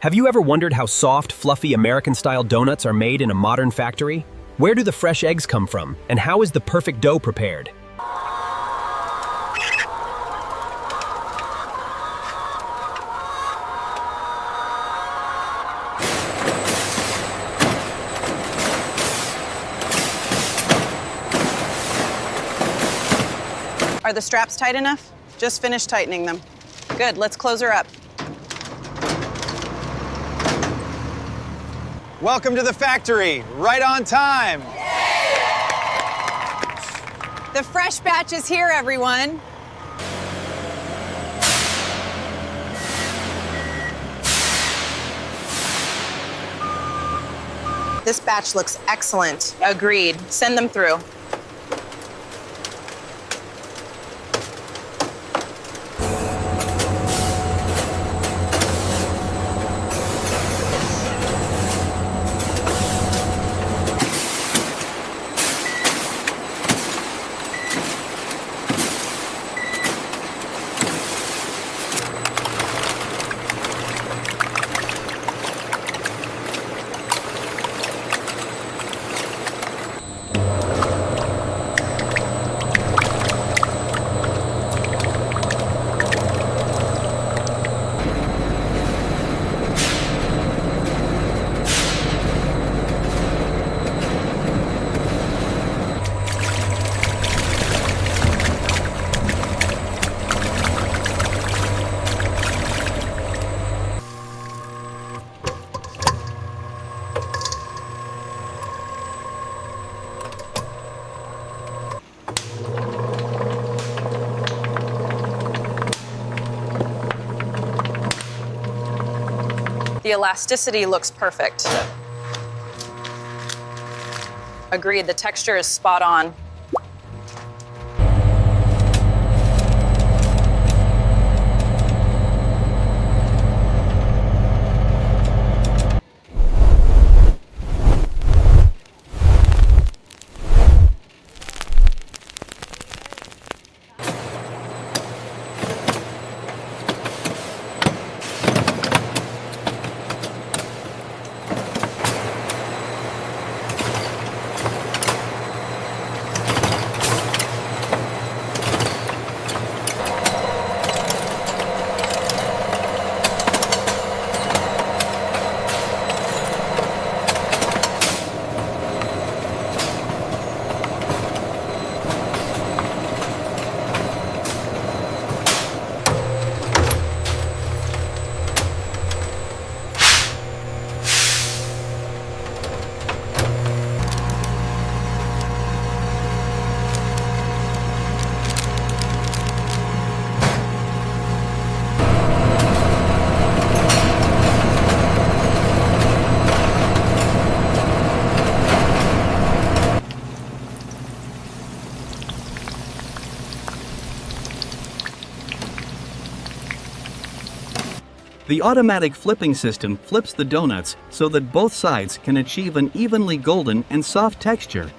Have you ever wondered how soft, fluffy American-style donuts are made in a modern factory? Where do the fresh eggs come from, and how is the perfect dough prepared? Are the straps tight enough? Just finished tightening them. Good, let's close her up. Welcome to the factory, right on time. The fresh batch is here, everyone. This batch looks excellent. Agreed. Send them through. The elasticity looks perfect. Agreed, the texture is spot on. The automatic flipping system flips the donuts so that both sides can achieve an evenly golden and soft texture.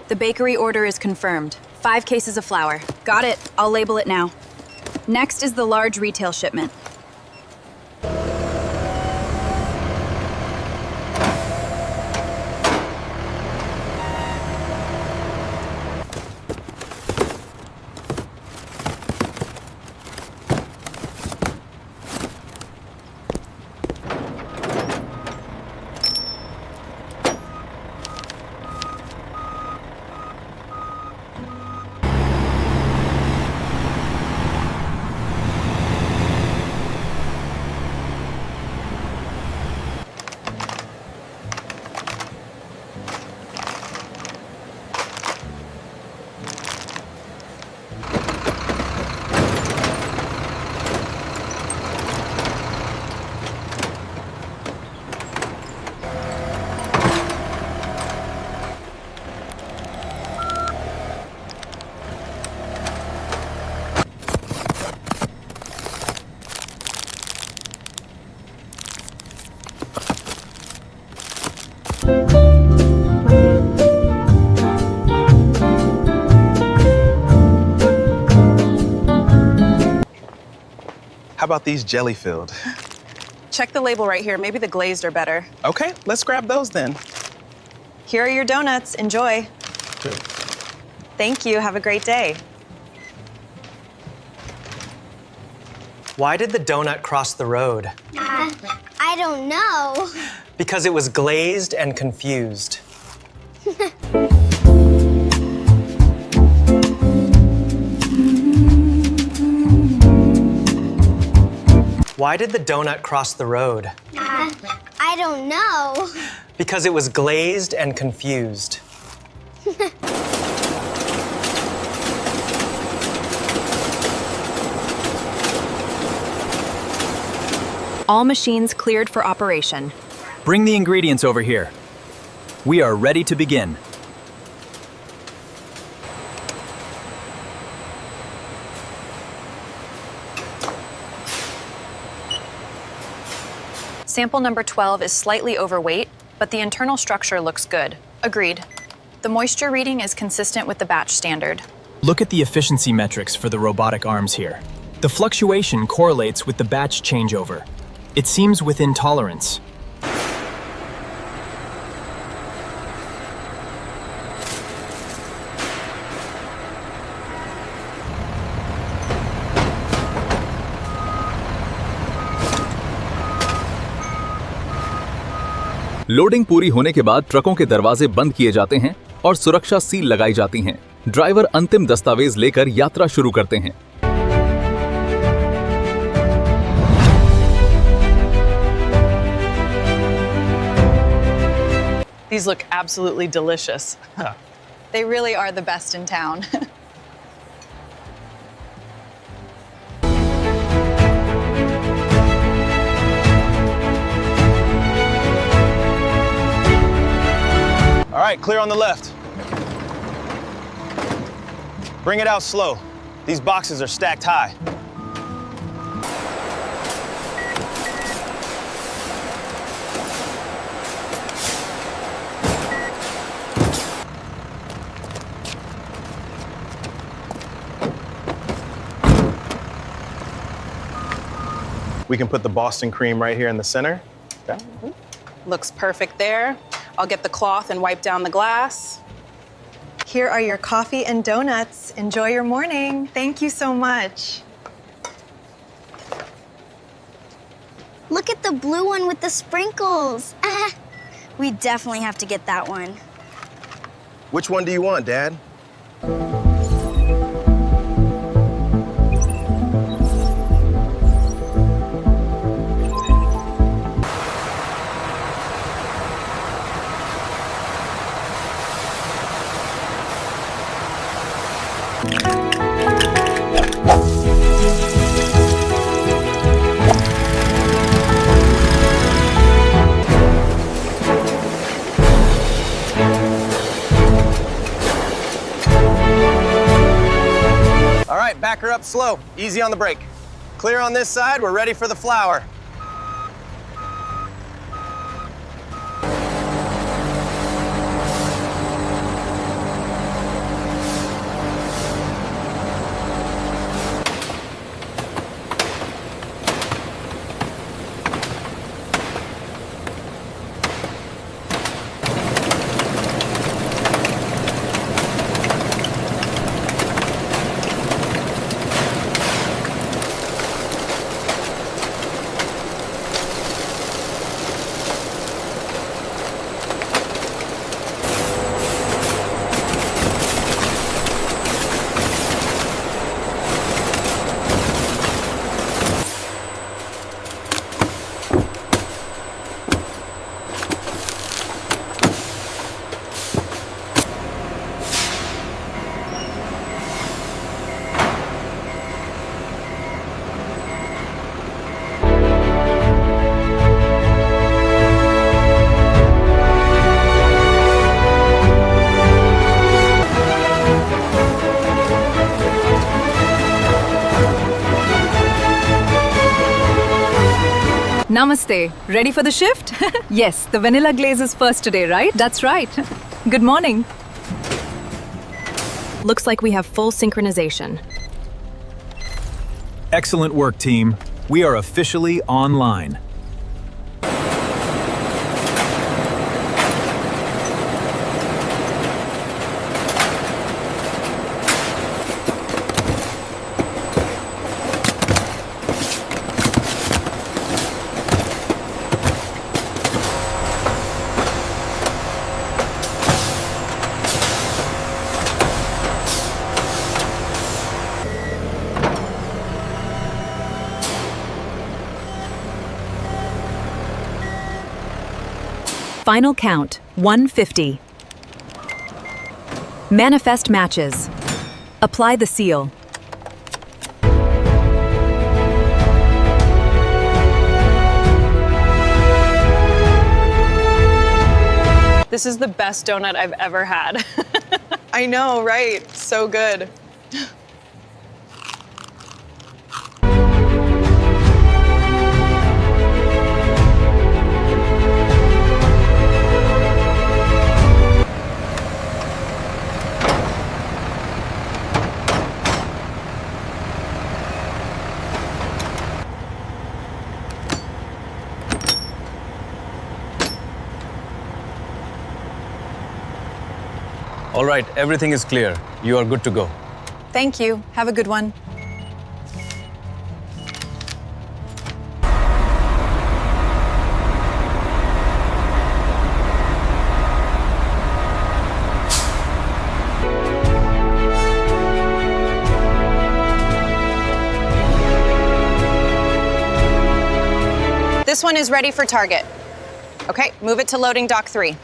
The bakery order is confirmed. 5 cases of flour. Got it. I'll label it now. Next is the large retail shipment. How about these jelly-filled? Check the label right here. Maybe the glazed are better. Okay, let's grab those then. Here are your donuts. Enjoy. Good. Thank you. Have a great day. Why did the donut cross the road? I don't know. Because it was glazed and confused. Why did the donut cross the road? I don't know. Because it was glazed and confused. All machines cleared for operation. Bring the ingredients over here. We are ready to begin. Sample number 12 is slightly overweight, but the internal structure looks good. Agreed. The moisture reading is consistent with the batch standard. Look at the efficiency metrics for the robotic arms here. The fluctuation correlates with the batch changeover. It seems within tolerance. Loading पूरी होने के बाद ट्रकों के दरवाजे बंद किए जाते हैं और सुरक्षा सील लगाई जाती हैं। ड्राइवर अंतिम दस्तावेज लेकर यात्रा शुरू करते हैं। These look absolutely delicious. They really are the best in town. All right, clear on the left. Bring it out slow. These boxes are stacked high. We can put the Boston cream right here in the center. Okay. Looks perfect there. I'll get the cloth and wipe down the glass. Here are your coffee and donuts. Enjoy your morning. Thank you so much. Look at the blue one with the sprinkles. We definitely have to get that one. Which one do you want, Dad? All right, back her up slow. Easy on the brake. Clear on this side. We're ready for the flour. Namaste. Ready for the shift? Yes, the vanilla glaze is first today, right? That's right. Good morning. Looks like we have full synchronization. Excellent work, team. We are officially online. Final count, 150. Manifest matches. Apply the seal. This is the best donut I've ever had. I know, right? So good. All right, everything is clear. You are good to go. Thank you. Have a good one. This one is ready for target. Okay, move it to loading dock 3.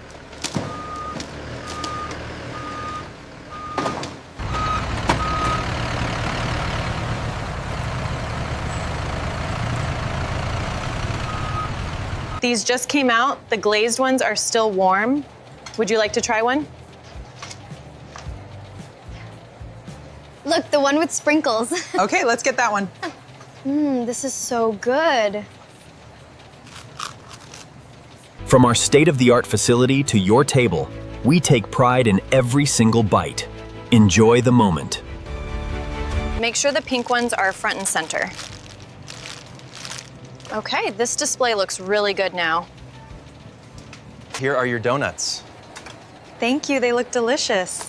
These just came out. The glazed ones are still warm. Would you like to try one? Look, the one with sprinkles. Okay, let's get that one. This is so good. From our state-of-the-art facility to your table, we take pride in every single bite. Enjoy the moment. Make sure the pink ones are front and center. Okay, this display looks really good now. Here are your donuts. Thank you, they look delicious.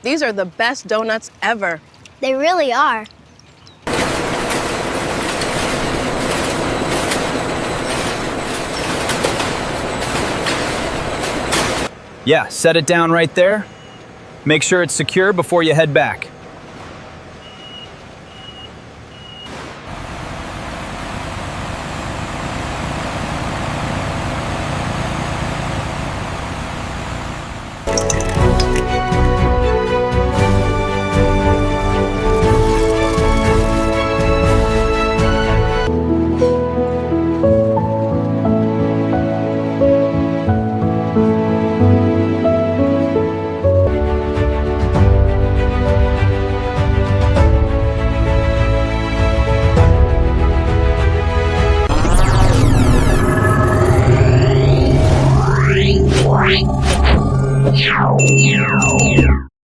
These are the best donuts ever. They really are. Yeah, set it down right there. Make sure it's secure before you head back.